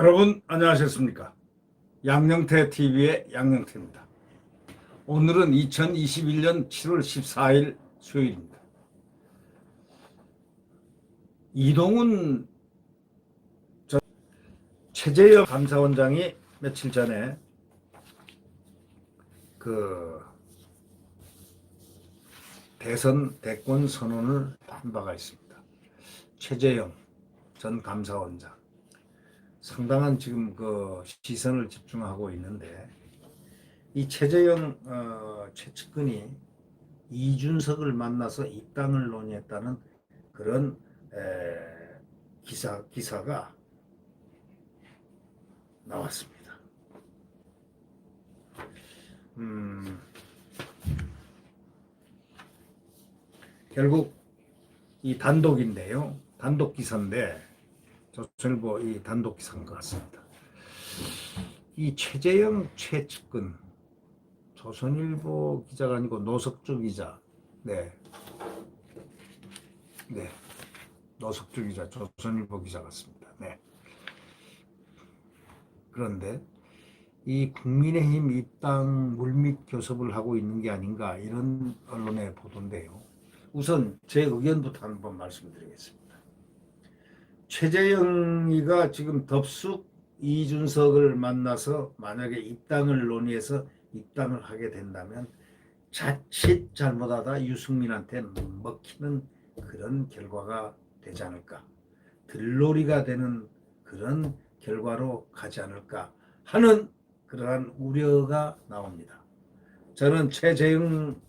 여러분 안녕하셨습니까? 양영태 TV의 양영태입니다. 오늘은 2021년 7월 14일 수요일입니다. 이동훈 최재형 감사원장이 며칠 전에 대선 대권 선언을 한 바가 있습니다. 최재형 전 감사원장 상당한 지금 시선을 집중하고 있는데, 이 최재형 최측근이 이준석을 만나서 입당을 논의했다는 그런 기사가 나왔습니다. 결국 이 단독인데요. 단독 기사인데 조선일보 이 단독 기사인 것 같습니다. 이 최재형 최측근, 조선일보 기자가 아니고 노석주 기자, 노석주 기자, 조선일보 기자 같습니다. 그런데 이 국민의힘 입당 물밑 교섭을 하고 있는 게 아닌가, 이런 언론의 보도인데요. 우선 제 의견부터 한번 말씀드리겠습니다. 최재형이가 지금 덥석 이준석을 만나서 만약에 입당을 논의해서 입당을 하게 된다면 자칫 잘못하다 유승민한테 먹히는 그런 결과가 되지 않을까, 들놀이가 되는 그런 결과로 가지 않을까 하는 그러한 우려가 나옵니다. 저는 최재형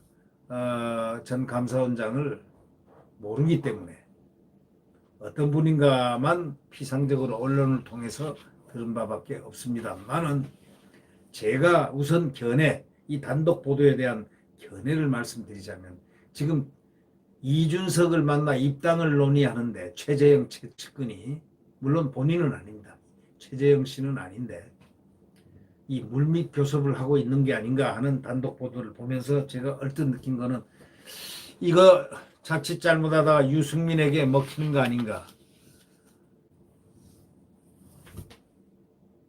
전 감사원장을 모르기 때문에 어떤 분인가만 피상적으로 언론을 통해서 들은 바밖에 없습니다만은, 제가 우선 이 단독 보도에 대한 견해를 말씀드리자면, 지금 이준석을 만나 입당을 논의하는데 최재형 측근이, 물론 본인은 아닙니다. 최재형 씨는 아닌데 이 물밑 교섭을 하고 있는 게 아닌가 하는 단독 보도를 보면서 제가 얼뜻 느낀 거는, 이거 자칫 잘못하다가 유승민에게 먹히는 거 아닌가.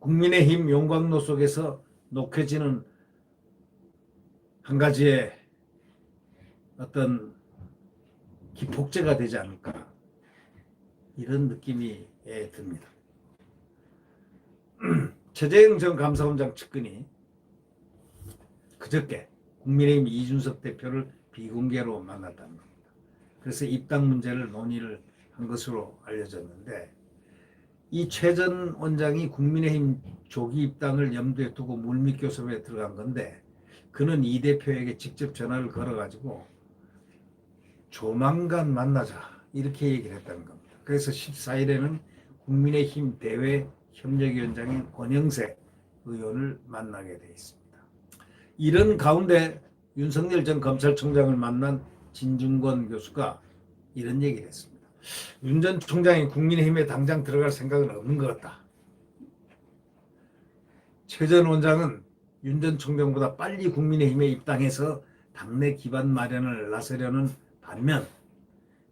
국민의힘 용광로 속에서 녹혀지는 한 가지의 어떤 기폭제가 되지 않을까, 이런 느낌이 듭니다. 최재형 전 감사원장 측근이 그저께 국민의힘 이준석 대표를 비공개로 만났다는 겁니다. 그래서 입당 문제를 논의를 한 것으로 알려졌는데, 이 최 전 원장이 국민의힘 조기 입당을 염두에 두고 물밑 교섭에 들어간 건데, 그는 이 대표에게 직접 전화를 걸어가지고 조만간 만나자 이렇게 얘기를 했다는 겁니다. 그래서 14일에는 국민의힘 대외 협력위원장인 권영세 의원을 만나게 돼 있습니다. 이런 가운데 윤석열 전 검찰총장을 만난 진중권 교수가 이런 얘기를 했습니다. 윤 전 총장이 국민의힘에 당장 들어갈 생각은 없는 것 같다. 최 전 원장은 윤 전 총장보다 빨리 국민의힘에 입당해서 당내 기반 마련을 나서려는 반면,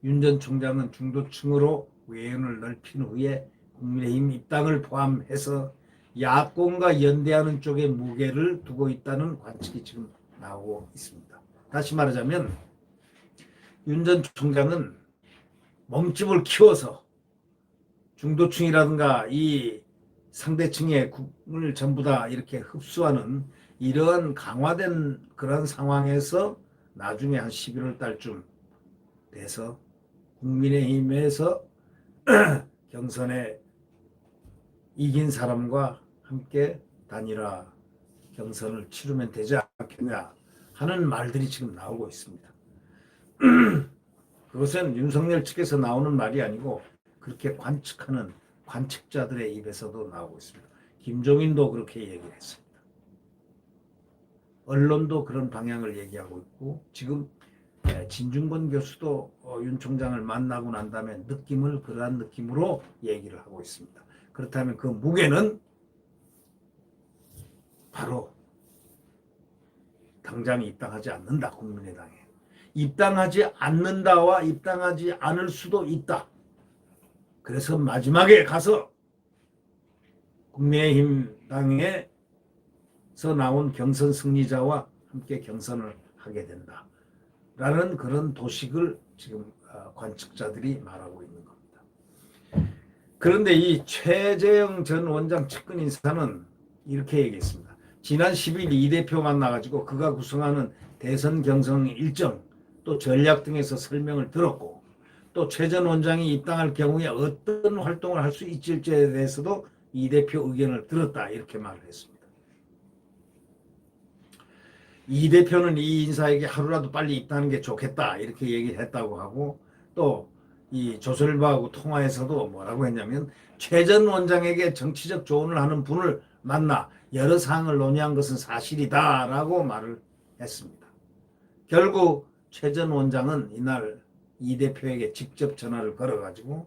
윤 전 총장은 중도층으로 외연을 넓힌 후에 국민의힘 입당을 포함해서 야권과 연대하는 쪽에 무게를 두고 있다는 관측이 지금 나오고 있습니다. 다시 말하자면 윤 전 총장은 몸집을 키워서 중도층이라든가 이 상대층의 국을 전부 다 이렇게 흡수하는 이러한 강화된 그런 상황에서 나중에 한 11월 달쯤 돼서 국민의힘에서 경선에 이긴 사람과 함께 단일화 경선을 치르면 되지 않겠냐 하는 말들이 지금 나오고 있습니다. 그것은 윤석열 측에서 나오는 말이 아니고 그렇게 관측하는 관측자들의 입에서도 나오고 있습니다. 김종인도 그렇게 얘기를 했습니다. 언론도 그런 방향을 얘기하고 있고, 지금 진중권 교수도 윤 총장을 만나고 난 다음에 느낌을 그러한 느낌으로 얘기를 하고 있습니다. 그렇다면 그 무게는 바로 당장 입당하지 않는다, 국민의당에. 입당하지 않는다와 입당하지 않을 수도 있다. 그래서 마지막에 가서 국민의힘 당에서 나온 경선 승리자와 함께 경선을 하게 된다. 라는 그런 도식을 지금 관측자들이 말하고 있는 겁니다. 그런데 이 최재형 전 원장 측근 인사는 이렇게 얘기했습니다. 지난 10일 이 대표 만나가지고 그가 구성하는 대선 경선 일정 또 전략 등에서 설명을 들었고 또 최 전 원장이 입당할 경우에 어떤 활동을 할 수 있을지에 대해서도 이 대표 의견을 들었다 이렇게 말을 했습니다. 이 대표는 이 인사에게 하루라도 빨리 입당하는 게 좋겠다 이렇게 얘기했다고 하고 또 이 조선일보하고 통화에서도 뭐라고 했냐면 최 전 원장에게 정치적 조언을 하는 분을 만나 여러 사항을 논의한 것은 사실이다라고 말을 했습니다. 결국 최 전 원장은 이날 이 대표에게 직접 전화를 걸어가지고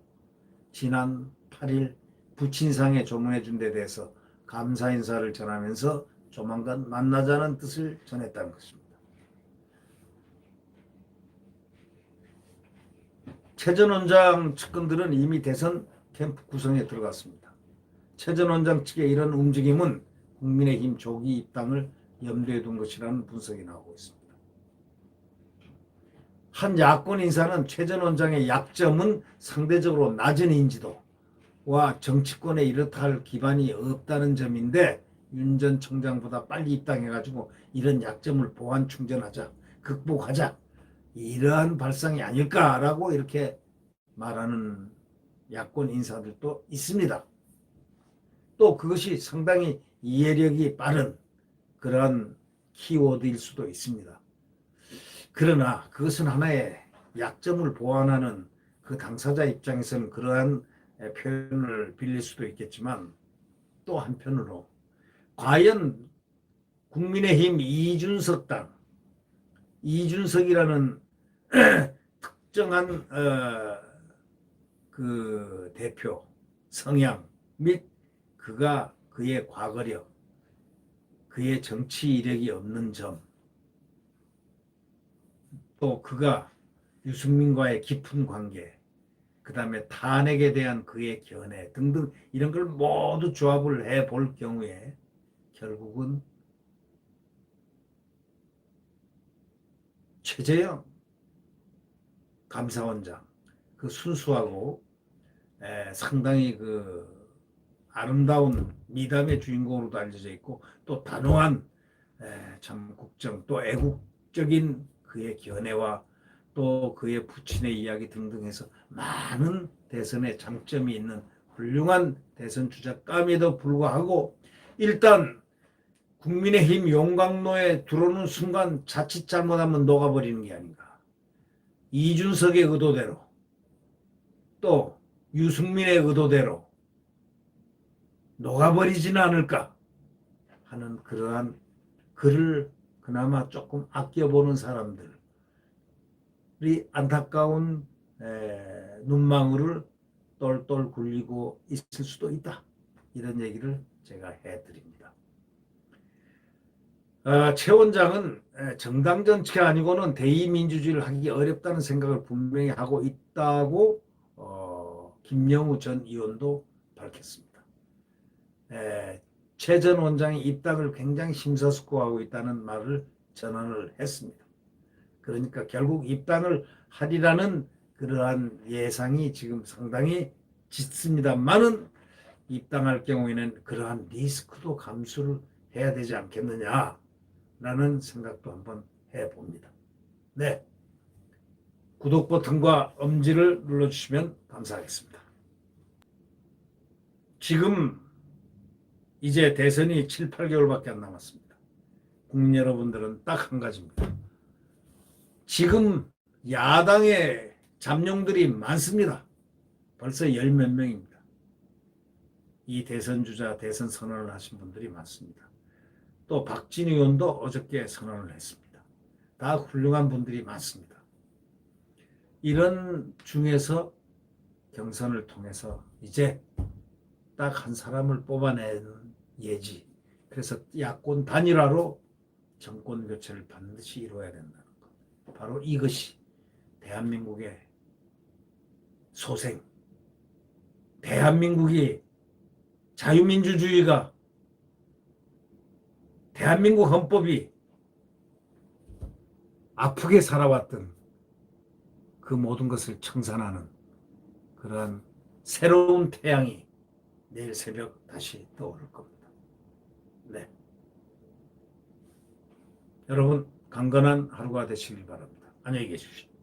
지난 8일 부친상에 조문해 준 데 대해서 감사 인사를 전하면서 조만간 만나자는 뜻을 전했다는 것입니다. 최 전 원장 측근들은 이미 대선 캠프 구성에 들어갔습니다. 최 전 원장 측의 이런 움직임은 국민의힘 조기 입당을 염두에 둔 것이라는 분석이 나오고 있습니다. 한 야권 인사는 최 전 원장의 약점은 상대적으로 낮은 인지도와 정치권에 이렇다 할 기반이 없다는 점인데 윤 전 총장보다 빨리 입당해가지고 이런 약점을 보완 충전하자, 극복하자 이러한 발상이 아닐까라고 이렇게 말하는 야권 인사들도 있습니다. 또 그것이 상당히 이해력이 빠른 그러한 키워드일 수도 있습니다. 그러나 그것은 하나의 약점을 보완하는 그 당사자 입장에서는 그러한 표현을 빌릴 수도 있겠지만 또 한편으로 과연 국민의힘 이준석 당, 이준석이라는 특정한 그 대표 성향 및 그의 과거력, 그의 정치 이력이 없는 점, 또 그가 유승민과의 깊은 관계, 그 다음에 탄핵에 대한 그의 견해 등등 이런 걸 모두 조합을 해볼 경우에 결국은 최재형 감사원장 그 순수하고 상당히 그 아름다운 미담의 주인공으로도 알려져 있고 또 단호한 참 국정 또 애국적인 그의 견해와 또 그의 부친의 이야기 등등 해서 많은 대선에 장점이 있는 훌륭한 대선 주자감에도 불구하고 일단 국민의힘 용광로에 들어오는 순간 자칫 잘못하면 녹아버리는 게 아닌가. 이준석의 의도대로 또 유승민의 의도대로 녹아버리지는 않을까 하는 그러한 그를 그나마 조금 아껴보는 사람들이 안타까운 눈망울을 똘똘 굴리고 있을 수도 있다. 이런 얘기를 제가 해드립니다. 최 원장은 정당 정치가 아니고는 대의민주주의를 하기 어렵다는 생각을 분명히 하고 있다고 김영우 전 의원도 밝혔습니다. 최 전 원장이 입당을 굉장히 심사숙고하고 있다는 말을 전언을 했습니다. 그러니까 결국 입당을 하리라는 그러한 예상이 지금 상당히 짙습니다만은 입당할 경우에는 그러한 리스크도 감수를 해야 되지 않겠느냐라는 생각도 한번 해봅니다. 네, 구독 버튼과 엄지를 눌러주시면 감사하겠습니다. 지금 이제 대선이 7, 8개월밖에 안 남았습니다. 국민 여러분들은 딱 한 가지입니다. 지금 야당의 잠룡들이 많습니다. 벌써 10몇 명입니다. 이 대선 주자, 대선 선언을 하신 분들이 많습니다. 또 박진희 의원도 어저께 선언을 했습니다. 다 훌륭한 분들이 많습니다. 이런 중에서 경선을 통해서 이제 딱 한 사람을 뽑아내는 예지. 그래서 야권 단일화로 정권 교체를 반드시 이루어야 된다는 것. 바로 이것이 대한민국의 소생, 대한민국이 자유민주주의가 대한민국 헌법이 아프게 살아왔던 그 모든 것을 청산하는 그러한 새로운 태양이 내일 새벽 다시 떠오를 겁니다. 네. 여러분 강건한 하루가 되시길 바랍니다. 안녕히 계십시오.